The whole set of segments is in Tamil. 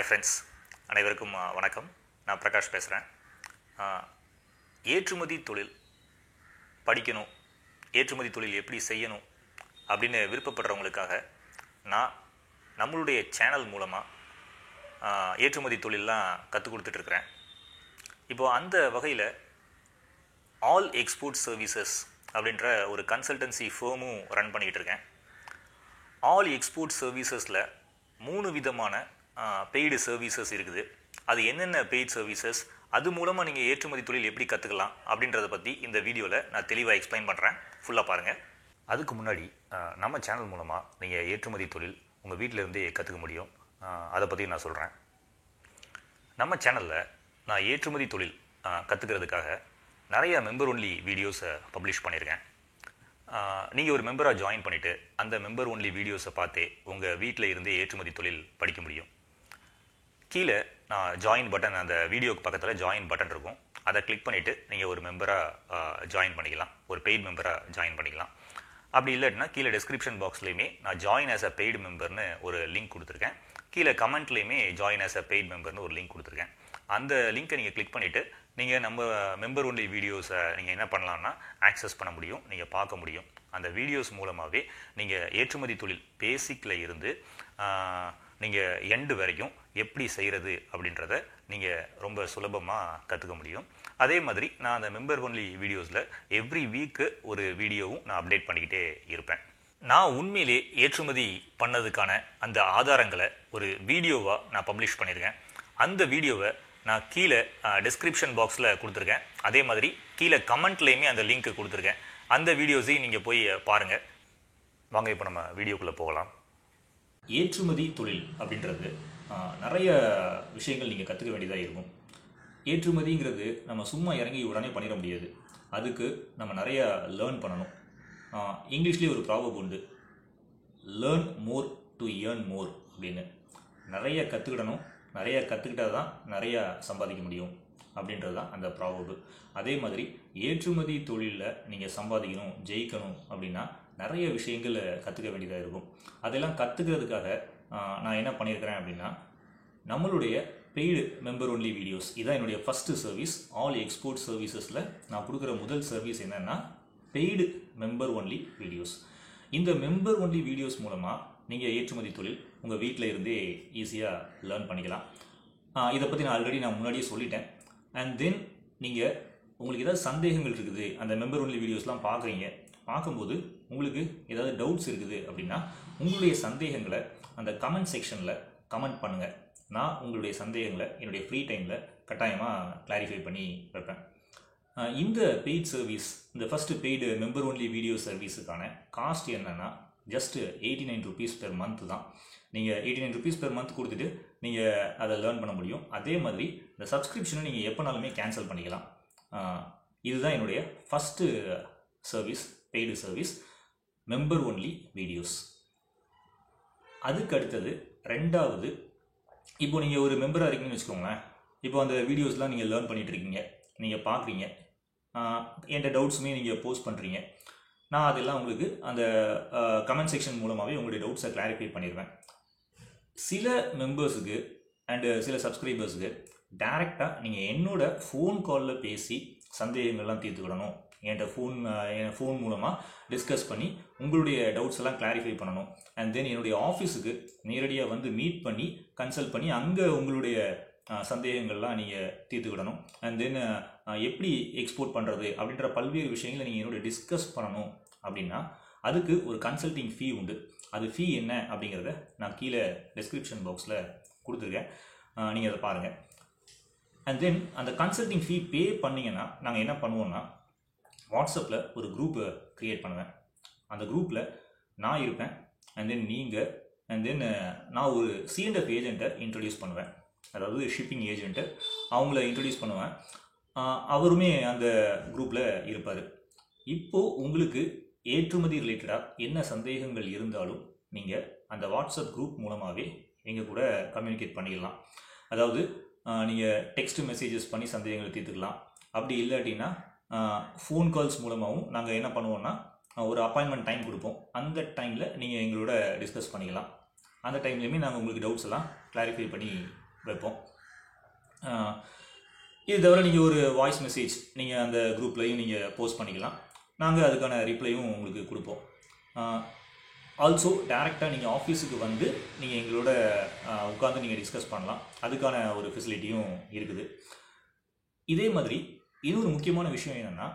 ஹாய் ஃப்ரெண்ட்ஸ், அனைவருக்கும் வணக்கம். நான் பிரகாஷ் பேசுகிறேன். ஏற்றுமதி தொழில் படிக்கணும், ஏற்றுமதி தொழில் எப்படி செய்யணும் அப்படின்னு விருப்பப்படுறவங்களுக்காக நான் நம்மளுடைய சேனல் மூலமாக ஏற்றுமதி தொழிலெலாம் கற்றுக் கொடுத்துட்ருக்குறேன். இப்போது அந்த வகையில் ஆல் எக்ஸ்போர்ட் சர்வீசஸ் அப்படின்ற ஒரு கன்சல்டன்சி ஃபேமும் ரன் பண்ணிக்கிட்டு இருக்கேன். ஆல் எக்ஸ்போர்ட் சர்வீசஸில் 3 விதமான பெய்டு சர்வீசஸ் இருக்குது. அது என்னென்ன பெய்ட் சர்வீசஸ், அது மூலமாக நீங்கள் ஏற்றுமதி தொழில் எப்படி கற்றுக்கலாம் அப்படின்றத பற்றி இந்த வீடியோவில் நான் தெளிவாக எக்ஸ்பிளைன் பண்ணுறேன். ஃபுல்லாக பாருங்கள். அதுக்கு முன்னாடி நம்ம சேனல் மூலமாக நீங்கள் ஏற்றுமதி தொழில் உங்கள் வீட்டிலேருந்தே கற்றுக்க முடியும். அதை பற்றி நான் சொல்கிறேன். நம்ம சேனலில் நான் ஏற்றுமதி தொழில் கற்றுக்கிறதுக்காக நிறைய மெம்பர் ஒன்லி வீடியோஸை பப்ளிஷ் பண்ணியிருக்கேன். நீங்கள் ஒரு மெம்பராக ஜாயின் பண்ணிவிட்டு அந்த மெம்பர் ஒன்லி வீடியோஸை பார்த்தே உங்கள் வீட்டில் இருந்தே ஏற்றுமதி தொழில் படிக்க முடியும். கீழே நான் ஜாயின் பட்டன், அந்த வீடியோக்கு பக்கத்தில் ஜாயின் பட்டன் இருக்கும். அதை கிளிக் பண்ணிவிட்டு நீங்கள் ஒரு மெம்பராக ஜாயின் பண்ணிக்கலாம், ஒரு பெய்டு மெம்பராக ஜாயின் பண்ணிக்கலாம். அப்படி இல்லைன்னா கீழே டிஸ்கிரிப்ஷன் பாக்ஸ்லேயுமே நான் ஜாயின் ஆஸ் அ பெய்டு மெம்பர்னு ஒரு லிங்க் கொடுத்துருக்கேன். கீழே கமெண்ட்லேயுமே ஜாயின் ஆஸ் அ பெய்டு மெம்பர்னு ஒரு லிங்க் கொடுத்துருக்கேன். அந்த லிங்க்கை நீங்கள் கிளிக் பண்ணிவிட்டு நீங்கள் நம்ம மெம்பர் ஒன்லி வீடியோஸை நீங்கள் என்ன பண்ணலான்னா ஆக்சஸ் பண்ண முடியும், நீங்கள் பார்க்க முடியும். அந்த வீடியோஸ் மூலமாகவே நீங்கள் ஏற்றுமதி தொழில் பேசிக்கில் இருந்து நீங்கள் எண்டு வரைக்கும் எப்படி செய்கிறது அப்படின்றத நீங்கள் ரொம்ப சுலபமாக கற்றுக்க முடியும். அதே மாதிரி நான் அந்த மெம்பர் ஒன்லி வீடியோஸில் எவ்ரி வீக்கு ஒரு வீடியோவும் நான் அப்டேட் பண்ணிக்கிட்டே இருப்பேன். நான் உண்மையிலே ஏற்றுமதி பண்ணதுக்கான அந்த ஆதாரங்களை ஒரு வீடியோவாக நான் பப்ளிஷ் பண்ணியிருக்கேன். அந்த வீடியோவை நான் கீழே டிஸ்கிரிப்ஷன் பாக்ஸில் கொடுத்துருக்கேன். அதே மாதிரி கீழே கமெண்ட்லேயுமே அந்த லிங்க் கொடுத்துருக்கேன். அந்த வீடியோஸையும் நீங்கள் போய் பாருங்கள். வாங்க இப்போ நம்ம வீடியோக்குள்ளே போகலாம். ஏற்றுமதி தொழில் அப்படின்றது நிறைய விஷயங்கள் நீங்கள் கற்றுக்க வேண்டியதாக இருக்கும். ஏற்றுமதிங்கிறது நம்ம சும்மா இறங்கி உடனே பண்ணிட முடியாது. அதுக்கு நம்ம நிறையா லேர்ன் பண்ணணும். இங்கிலீஷ்லேயே ஒரு ப்ராவர்ப் உண்டு, learn more to earn more அப்படின்னு. நிறைய கற்றுக்கிடணும், நிறைய கற்றுக்கிட்டால் தான் நிறையா சம்பாதிக்க முடியும் அப்படின்றது தான் அந்த ப்ராவர்பு. அதே மாதிரி ஏற்றுமதி தொழிலில் நீங்கள் சம்பாதிக்கணும், ஜெயிக்கணும் அப்படின்னா நிறைய விஷயங்கள் கற்றுக்க வேண்டியதாக இருக்கும். அதெல்லாம் கற்றுக்கிறதுக்காக நான் என்ன பண்ணியிருக்கிறேன் அப்படின்னா, நம்மளுடைய பெய்டு மெம்பர் ஒன்லி வீடியோஸ், இதான் என்னுடைய ஃபஸ்ட்டு சர்வீஸ். ஆல் எக்ஸ்போர்ட் சர்வீசஸில் நான் கொடுக்குற முதல் சர்வீஸ் என்னென்னா பெய்டு மெம்பர் ஒன்லி வீடியோஸ். இந்த மெம்பர் ஒன்லி வீடியோஸ் மூலமாக நீங்கள் ஏற்றுமதி தொழில் உங்கள் வீட்டில் இருந்தே ஈஸியாக லேர்ன் பண்ணிக்கலாம். இதை பற்றி நான் ஆல்ரெடி முன்னாடியே சொல்லிட்டேன். அண்ட் தென் நீங்கள் உங்களுக்கு ஏதாவது சந்தேகங்கள் இருக்குது, அந்த மெம்பர் ஒன்லி வீடியோஸ்லாம் பார்க்குறீங்க, பார்க்கும்போது உங்களுக்கு ஏதாவது டவுட்ஸ் இருக்குது அப்படின்னா உங்களுடைய சந்தேகங்களை அந்த கமெண்ட் செக்ஷனில் கமெண்ட் பண்ணுங்கள். நான் உங்களுடைய சந்தேகங்களை என்னுடைய ஃப்ரீ டைமில் கட்டாயமாக கிளாரிஃபை பண்ணி வைப்பேன். இந்த பெய்ட் சர்வீஸ், இந்த first paid member only video சர்வீஸுக்கான காஸ்ட் என்னென்னா ஜஸ்ட் 89 rupees பெர் மந்த் தான். நீங்கள் 89 rupees பெர் மந்த் கொடுத்துட்டு நீங்கள் அதை லேர்ன் பண்ண முடியும். அதே மாதிரி இந்த சப்ஸ்கிரிப்ஷனை நீங்கள் எப்போனாலுமே கேன்சல் பண்ணிக்கலாம். இதுதான் என்னுடைய first service, paid service, member only videos. அதுக்கு அடுத்தது ரெண்டாவது, இப்போ நீங்கள் ஒரு மெம்பராக இருக்கீங்கன்னு வச்சுக்கோங்களேன். இப்போ அந்த வீடியோஸ்லாம் நீங்கள் லேர்ன் பண்ணிகிட்டு இருக்கீங்க, நீங்கள் பார்க்குறீங்க, என்கிட்ட டவுட்ஸுமே நீங்கள் போஸ்ட் பண்ணுறீங்க. நான் அதெல்லாம் உங்களுக்கு அந்த கமெண்ட் செக்ஷன் மூலமாகவே உங்களுடைய டவுட்ஸை கிளாரிஃபை பண்ணிடுவேன். சில மெம்பர்ஸுக்கு அண்டு சில சப்ஸ்கிரைபர்ஸுக்கு டைரெக்டாக நீங்கள் என்னோட ஃபோன் காலில் பேசி சந்தேகங்கள்லாம் தீர்த்துக்கிடணும். என் ஃபோன் மூலமாக டிஸ்கஸ் பண்ணி உங்களுடைய டவுட்ஸ் எல்லாம் கிளாரிஃபை பண்ணணும். அண்ட் தென் என்னுடைய ஆஃபீஸுக்கு நேரடியாக வந்து மீட் பண்ணி கன்சல்ட் பண்ணி அங்கே உங்களுடைய சந்தேகங்கள்லாம் நீங்கள் தீர்த்துக்கிடணும். அண்ட் தென் எப்படி எக்ஸ்போர்ட் பண்ணுறது அப்படின்ற பல்வேறு விஷயங்களை நீங்கள் என்னோட டிஸ்கஸ் பண்ணணும் அப்படின்னா அதுக்கு ஒரு கன்சல்டிங் ஃபீ உண்டு. அது ஃபீ என்ன அப்படிங்கிறத நான் கீழே டிஸ்கிரிப்ஷன் பாக்ஸில் கொடுத்துருக்கேன், நீங்கள் அதை பாருங்கள். அண்ட் தென் அந்த கன்சல்டிங் ஃபீ பே பண்ணிங்கன்னா நாங்கள் என்ன பண்ணுவோன்னா வாட்ஸ்அப்பில் ஒரு குரூப்பை க்ரியேட் பண்ணுவேன். அந்த குரூப்பில் நான் இருப்பேன். அண்ட் தென் நீங்கள், அண்ட் தென் நான் ஒரு C&F ஏஜெண்ட்டை இன்ட்ரடியூஸ் பண்ணுவேன், அதாவது ஷிப்பிங் ஏஜெண்ட்டு, அவங்கள இன்ட்ரடியூஸ் பண்ணுவேன். அவருமே அந்த குரூப்பில் இருப்பார். இப்போது உங்களுக்கு ஏற்றுமதி ரிலேட்டடாக என்ன சந்தேகங்கள் இருந்தாலும் நீங்கள் அந்த வாட்ஸ்அப் குரூப் மூலமாகவே எங்கள் கூட கம்யூனிகேட் பண்ணிக்கலாம். அதாவது நீங்கள் டெக்ஸ்ட் மெசேஜஸ் பண்ணி சந்தேகங்களை தீர்த்துக்கலாம். அப்படி இல்லாட்டினா ஃபோன் கால்ஸ் மூலமாகவும் நாங்கள் என்ன பண்ணுவோன்னா ஒரு அப்பாயின்மெண்ட் டைம் கொடுப்போம். அந்த டைமில் நீங்கள் எங்களோட டிஸ்கஸ் பண்ணிக்கலாம். அந்த டைம்லேயுமே நாங்கள் உங்களுக்கு டவுட்ஸ் எல்லாம் கிளாரிஃபை பண்ணி வைப்போம். இது தவிர நீங்கள் ஒரு வாய்ஸ் மெசேஜ் நீங்கள் அந்த குரூப்லையும் நீங்கள் போஸ்ட் பண்ணிக்கலாம். நாங்கள் அதுக்கான ரிப்ளையும் உங்களுக்கு கொடுப்போம். ஆல்சோ டேரெக்டாக நீங்கள் ஆஃபீஸுக்கு வந்து நீங்கள் எங்களோட உட்காந்து நீங்கள் டிஸ்கஸ் பண்ணலாம். அதுக்கான ஒரு ஃபெசிலிட்டியும் இருக்குது. இதே மாதிரி இன்னொரு முக்கியமான விஷயம் என்னென்னா,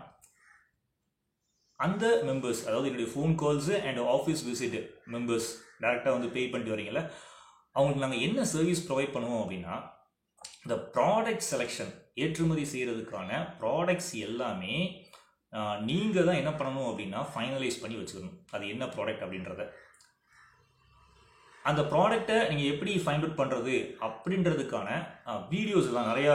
அந்த மெம்பர்ஸ், அதாவது என்னுடைய phone calls and office visit members டேரெக்டாக வந்து பே பண்ணிட்டு வரீங்களா, அவங்களுக்கு நாங்கள் என்ன சர்வீஸ் ப்ரொவைட் பண்ணுவோம் அப்படின்னா, இந்த ப்ராடக்ட் செலெக்ஷன், ஏற்றுமதி செய்கிறதுக்கான ப்ராடக்ட்ஸ் எல்லாமே நீங்கள் தான் என்ன பண்ணணும் அப்படின்னா ஃபைனலைஸ் பண்ணி வச்சுக்கணும். அது என்ன ப்ராடக்ட் அப்படின்றத, அந்த ப்ராடக்டை நீங்கள் எப்படி ஃபைண்ட் அவுட் பண்ணுறது அப்படின்றதுக்கான வீடியோஸ்லாம் நிறையா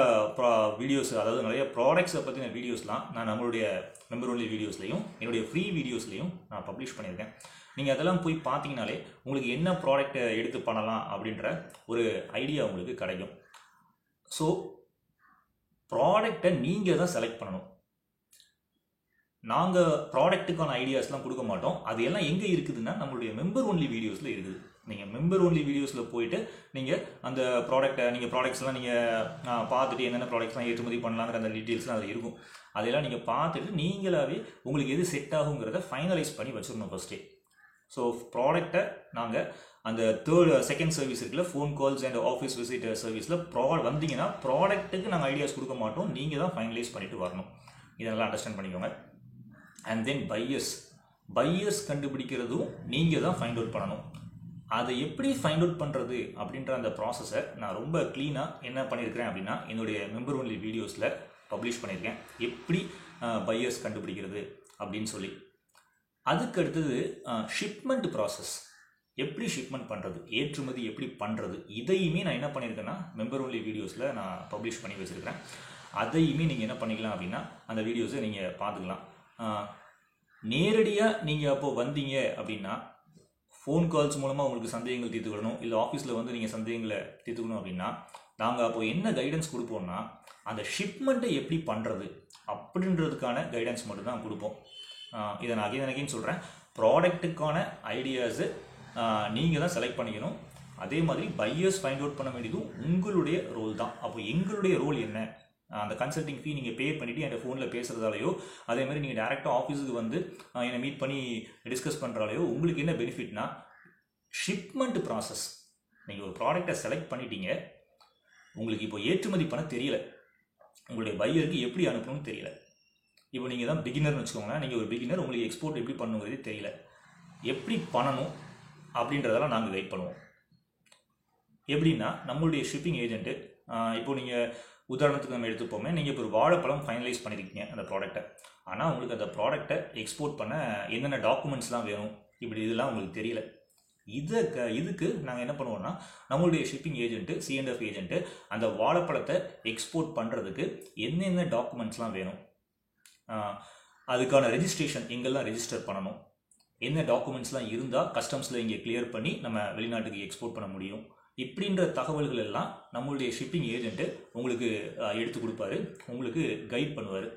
வீடியோஸ், அதாவது நிறைய ப்ராடக்ட்ஸை பற்றின வீடியோஸ்லாம் நான் நம்மளுடைய மெம்பர் ஒன்லி வீடியோஸ்லையும் என்னுடைய ஃப்ரீ வீடியோஸ்லையும் நான் பப்ளிஷ் பண்ணியிருக்கேன். நீங்கள் அதெல்லாம் போய் பார்த்தீங்கனாலே உங்களுக்கு என்ன ப்ராடக்டை எடுத்து பண்ணலாம் அப்படின்ற ஒரு ஐடியா உங்களுக்கு கிடைக்கும். ஸோ ப்ராடக்டை நீங்கள் தான் செலக்ட் பண்ணணும். நாங்கள் ப்ராடக்ட்டுக்கான ஐடியாஸ்லாம் கொடுக்க மாட்டோம். அது எல்லாம் எங்கே இருக்குதுன்னா நம்மளுடைய மெம்பர் ஒன்லி வீடியோஸில் இருக்குது. நீங்கள் மெம்பர் ஒன்லி வீடியோஸில் போயிட்டு நீங்கள் அந்த ப்ராடக்டை, நீங்கள் ப்ராடக்ட்ஸ்லாம் நீங்கள் பார்த்துட்டு என்னென்ன ப்ராடக்ட்ஸ்லாம் ஏற்றுமதி பண்ணலாங்கிற அந்த டீட்டெயில்ஸ்லாம் அது இருக்கும். அதெல்லாம் நீங்கள் பார்த்துட்டு நீங்களாகவே உங்களுக்கு எது செட் ஆகுங்கிறத ஃபைனலைஸ் பண்ணி வச்சுருணும் ஃபஸ்ட்டே. ஸோ ப்ராடக்டை நாங்கள் அந்த செகண்ட் சர்வீஸ் இருக்குல்ல, phone calls and office visit சர்வீஸில் வந்தீங்கன்னா ப்ராடக்ட்டுக்கு நாங்கள் ஐடியாஸ் கொடுக்க மாட்டோம். நீங்கள் தான் ஃபைனலைஸ் பண்ணிட்டு வரணும். இதெல்லாம் அண்டர்ஸ்டாண்ட் பண்ணிக்கோங்க. அண்ட் தென் பையர்ஸ் கண்டுபிடிக்கிறதும் நீங்கள் தான் ஃபைண்ட் அவுட் பண்ணணும். அதை எப்படி ஃபைண்ட் அவுட் பண்ணுறது அப்படின்ற அந்த ப்ராசஸை நான் ரொம்ப க்ளீனாக என்ன பண்ணியிருக்கிறேன் அப்படின்னா என்னுடைய மெம்பர் ஒன்லி வீடியோஸில் பப்ளிஷ் பண்ணியிருக்கேன். எப்படி பையர்ஸ் கண்டுபிடிக்கிறது அப்படின்னு சொல்லி. அதுக்கு அடுத்தது ஷிப்மெண்ட் ப்ராசஸ், எப்படி ஷிப்மெண்ட் பண்ணுறது, ஏற்றுமதி எப்படி பண்ணுறது, இதையுமே நான் என்ன பண்ணியிருக்கேன்னா மெம்பர் ஒன்லி வீடியோஸில் நான் பப்ளிஷ் பண்ணி வச்சுருக்கிறேன். அதையுமே நீங்கள் என்ன பண்ணிக்கலாம் அப்படின்னா அந்த வீடியோஸை நீங்கள் பார்த்துக்கலாம். நேரடியாக நீங்கள் அப்போது வந்தீங்க அப்படின்னா ஃபோன் கால்ஸ் மூலமாக உங்களுக்கு சந்தேகங்கள் தீர்த்துக்கணும், இல்லை ஆஃபீஸில் வந்து நீங்கள் சந்தேகங்களை தீர்த்துக்கணும் அப்படின்னா நாங்கள் அப்போது என்ன கைடன்ஸ் கொடுப்போம்னா அந்த ஷிப்மெண்ட்டை எப்படி பண்ணுறது அப்படின்றதுக்கான கைடன்ஸ் மட்டும்தான் கொடுப்போம். இதை நான் அகைன் சொல்கிறேன், ப்ராடக்ட்டுக்கான ஐடியாஸு நீங்கள் தான் செலக்ட் பண்ணிக்கணும். அதே மாதிரி பையர்ஸ் ஃபைண்ட் அவுட் பண்ண வேண்டியதும் உங்களுடைய ரோல் தான். அப்போ எங்களுடைய ரோல் என்ன, அந்த கன்சல்டிங் ஃபீ நீங்கள் பே பண்ணிவிட்டு என் ஃபோனில் பேசுகிறதாலையோ, அதே மாதிரி நீங்கள் டேரெக்டாக ஆஃபீஸுக்கு வந்து என்னை மீட் பண்ணி டிஸ்கஸ் பண்ணுறாலையோ உங்களுக்கு என்ன பெனிஃபிட்னா, ஷிப்மெண்ட் ப்ராசஸ். நீங்கள் ஒரு ப்ராடக்டை செலக்ட் பண்ணிட்டீங்க, உங்களுக்கு இப்போ ஏற்றுமதி பண்ண தெரியல, உங்களுடைய பையருக்கு எப்படி அனுப்பணும்னு தெரியல. இப்போ நீங்கள் தான் பிகினர்னு வச்சுக்கோங்களேன், நீங்கள் ஒரு பிகினர், உங்களுக்கு எக்ஸ்போர்ட் எப்படி பண்ணுங்கிறது தெரியல, எப்படி பண்ணணும் அப்படின்றதெல்லாம் நாங்கள் கைட் பண்ணுவோம். எப்படின்னா நம்மளுடைய ஷிப்பிங் ஏஜென்ட்டு, இப்போ நீங்கள் உதாரணத்துக்கு நம்ம எடுத்துப்போமே, நீங்கள் இப்போ ஒரு வாழைப்பழம் ஃபைனலைஸ் பண்ணியிருக்கீங்க அந்த ப்ராடக்ட்டை, ஆனால் உங்களுக்கு அந்த ப்ராடக்டை எக்ஸ்போர்ட் பண்ண என்னென்ன டாக்குமெண்ட்ஸ்லாம் வேணும், இப்படி இதெல்லாம் உங்களுக்கு தெரியல. இதுக்கு நாங்கள் என்ன பண்ணுவோம்னா நம்மளுடைய ஷிப்பிங் ஏஜென்ட்டு, C&F ஏஜென்ட்டு அந்த வாழைப்பழத்தை எக்ஸ்போர்ட் பண்ணுறதுக்கு என்னென்ன டாக்குமெண்ட்ஸ்லாம் வேணும், அதுக்கான ரெஜிஸ்ட்ரேஷன் எங்கெல்லாம் ரெஜிஸ்டர் பண்ணணும், என்ன டாக்குமெண்ட்ஸ்லாம் இருந்தால் கஸ்டம்ஸில் இங்கே கிளியர் பண்ணி நம்ம வெளிநாட்டுக்கு எக்ஸ்போர்ட் பண்ண முடியும், இப்படின்ற தகவல்கள் எல்லாம் நம்மளுடைய ஷிப்பிங் ஏஜென்ட்டு உங்களுக்கு எடுத்து கொடுப்பாரு, உங்களுக்கு கைட் பண்ணுவார்.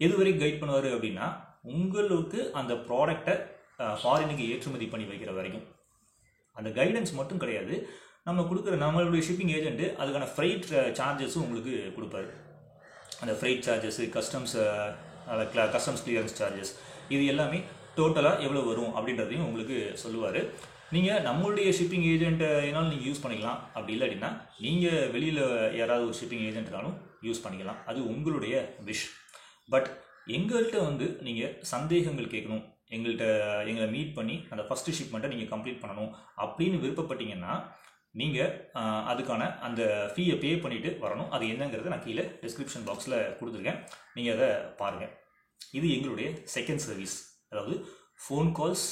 எதுவரைக்கும் கைட் பண்ணுவார் அப்படின்னா உங்களுக்கு அந்த ப்ராடக்டை ஃபாரினுக்கு ஏற்றுமதி பண்ணி வைக்கிற வரைக்கும். அந்த கைடன்ஸ் மட்டும் கிடையாது, நம்ம கொடுக்குற நம்மளுடைய ஷிப்பிங் ஏஜென்ட்டு அதுக்கான ஃப்ரைட் சார்ஜஸும் உங்களுக்கு கொடுப்பாரு. அந்த fried charges, customs clearance charges, இது எல்லாமே டோட்டலாக எவ்வளோ வரும் அப்படின்றதையும் உங்களுக்கு சொல்லுவார். நீங்கள் நம்மளுடைய ஷிப்பிங் ஏஜென்ட்னாலும் நீங்கள் யூஸ் பண்ணிக்கலாம், அப்படி இல்லை அப்படின்னா நீங்கள் வெளியில் யாராவது ஒரு ஷிப்பிங் ஏஜென்ட்னாலும் யூஸ் பண்ணிக்கலாம், அது உங்களுடைய விஷ். பட் எங்கள்கிட்ட வந்து நீங்கள் சந்தேகங்கள் கேட்கணும், எங்களை மீட் பண்ணி அந்த ஃபஸ்ட்டு ஷிப்மெண்ட்டை நீங்கள் கம்ப்ளீட் பண்ணணும் அப்படின்னு விருப்பப்பட்டீங்கன்னா நீங்கள் அதுக்கான அந்த ஃபீயை பே பண்ணிவிட்டு வரணும். அது என்னங்கிறத நான் கீழே டிஸ்கிரிப்ஷன் பாக்ஸில் கொடுத்துருக்கேன், நீங்கள் அதை பாருங்கள். இது எங்களுடைய செகண்ட் சர்வீஸ், அதாவது phone calls,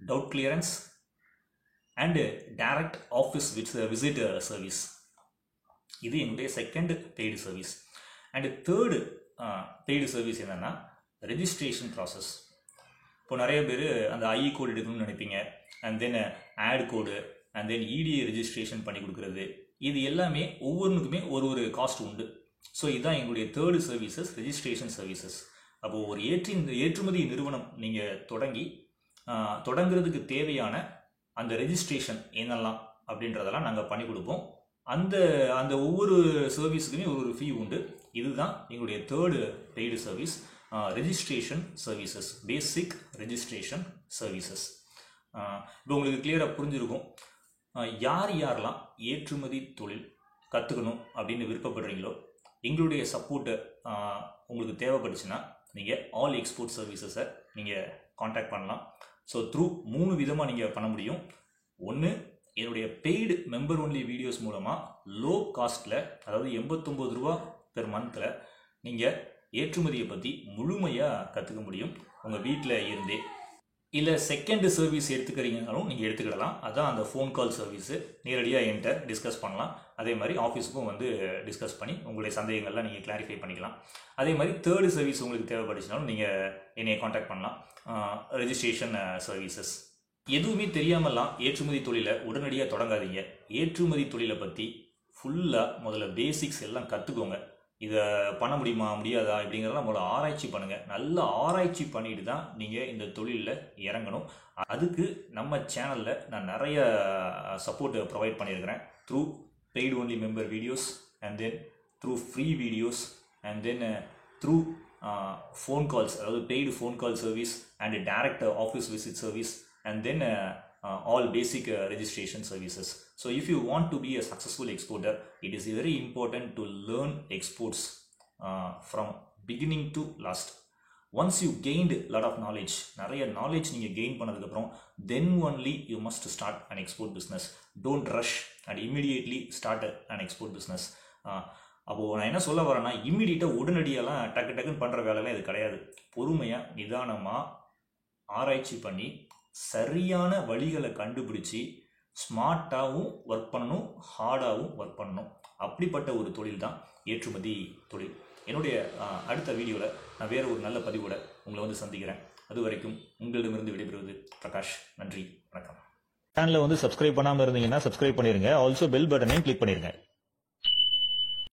doubt clearance and direct office visit service. இது எங்களுடைய second paid service. And third paid service என்னென்னா ரெஜிஸ்ட்ரேஷன் ப்ராசஸ். இப்போ நிறைய பேர் அந்த ஐஇ கோடு எடுக்கணும்னு நினைப்பீங்க, and then add code, and then EDI registration பண்ணி கொடுக்குறது, இது எல்லாமே ஒவ்வொன்றுக்குமே ஒரு காஸ்ட் உண்டு. ஸோ இதுதான் எங்களுடைய தேர்டு சர்வீசஸ், ரெஜிஸ்ட்ரேஷன் சர்வீசஸ். அப்போது ஒரு ஏற்றுமதி நிறுவனம் நீங்கள் தொடங்குறதுக்கு தேவையான அந்த ரெஜிஸ்ட்ரேஷன் என்னெல்லாம் அப்படின்றதெல்லாம் நாங்கள் பண்ணி கொடுப்போம். அந்த அந்த ஒவ்வொரு சர்வீஸுக்குமே ஒரு ஃபீ உண்டு. இதுதான் எங்களுடைய third paid service, registration services, basic registration services. இப்போ உங்களுக்கு கிளியராக புரிஞ்சிருக்கும். யார் யாரெல்லாம் ஏற்றுமதி தொழில் கற்றுக்கணும் அப்படின்னு விருப்பப்படுறீங்களோ, எங்களுடைய சப்போர்ட்டு உங்களுக்கு தேவைப்பட்டுச்சுன்னா நீங்கள் ஆல் எக்ஸ்போர்ட் சர்வீசஸை நீங்கள் காண்டாக்ட் பண்ணலாம். ஸோ த்ரூ 3 விதமாக நீங்கள் பண்ண முடியும். ஒன்று, என்னுடைய பெய்டு மெம்பர் ஒன்லி வீடியோஸ் மூலமாக லோ காஸ்ட்டில், அதாவது 89 ரூபா பெர் மந்தில் நீங்கள் ஏற்றுமதியை பற்றி முழுமையாக கற்றுக்க முடியும் உங்கள் வீட்டில் இருந்தே. இல்லை செகண்ட் சர்வீஸ் எடுத்துக்கிறீங்கனாலும் நீங்கள் எடுத்துக்கிடலாம். அதுதான் அந்த ஃபோன் கால் சர்வீஸு. நேரடியாக என்கிட்ட டிஸ்கஸ் பண்ணலாம். அதே மாதிரி ஆஃபீஸுக்கும் வந்து டிஸ்கஸ் பண்ணி உங்களுடைய சந்தேகங்கள்லாம் நீங்கள் கிளாரிஃபை பண்ணிக்கலாம். அதே மாதிரி தேர்டு சர்வீஸ் உங்களுக்கு தேவைப்பட்டுச்சுனாலும் நீங்கள் என்னையை காண்டாக்ட் பண்ணலாம். Registration services. எதுவுமே தெரியாமலாம் ஏற்றுமதி தொழிலை உடனடியாக தொடங்காதீங்க. ஏற்றுமதி தொழிலை பற்றி ஃபுல்லாக முதல்ல பேசிக்ஸ் எல்லாம் கற்றுக்கோங்க. இதை பண்ண முடியுமா முடியாதா இப்படிங்கிறதெல்லாம் முதல்ல ஆராய்ச்சி பண்ணுங்கள். நல்லா ஆராய்ச்சி பண்ணிட்டு தான் நீங்கள் இந்த தொழிலில் இறங்கணும். அதுக்கு நம்ம சேனலில் நான் நிறைய சப்போர்ட் ப்ரொவைட் பண்ணியிருக்கிறேன். Through paid only member videos, and then through free videos, and then through phone calls, அதாவது paid phone call service and direct office visit service, and then all basic registration services. So if you want to be a successful exporter, it is very important to learn exports from beginning to last. Once you gained a lot of knowledge, நிறைய knowledge நீங்கள் gain பண்ணதுக்கப்புறம், then only you must start an export business. Don't rush and immediately start an export business. அப்போது நான் என்ன சொல்ல வரேன்னா, இம்மிடியட்டாக உடனடியெல்லாம் டக்கு டக்குன்னு பண்ணுற வேலைலாம் இது கிடையாது. பொறுமையாக நிதானமாக ஆராய்ச்சி பண்ணி சரியான வழிகளை கண்டுபிடிச்சி ஸ்மார்ட்டாகவும் ஒர்க் பண்ணணும், ஹார்டாகவும் ஒர்க் பண்ணணும். அப்படிப்பட்ட ஒரு தொழில் தான் ஏற்றுமதி தொழில். என்னுடைய அடுத்த வீடியோவில் நான் வேறு ஒரு நல்ல பதிவோட உங்களை வந்து சந்திக்கிறேன். அது வரைக்கும் உங்களிடமிருந்து விடைபெறுவது பிரகாஷ். நன்றி, வணக்கம். சேனலை வந்து சப்ஸ்கிரைப் பண்ணாமல் இருந்தீங்கன்னா சப்ஸ்கிரைப் பண்ணிடுங்க. ஆல்சோ பெல் பட்டனையும் கிளிக் பண்ணிடுங்க.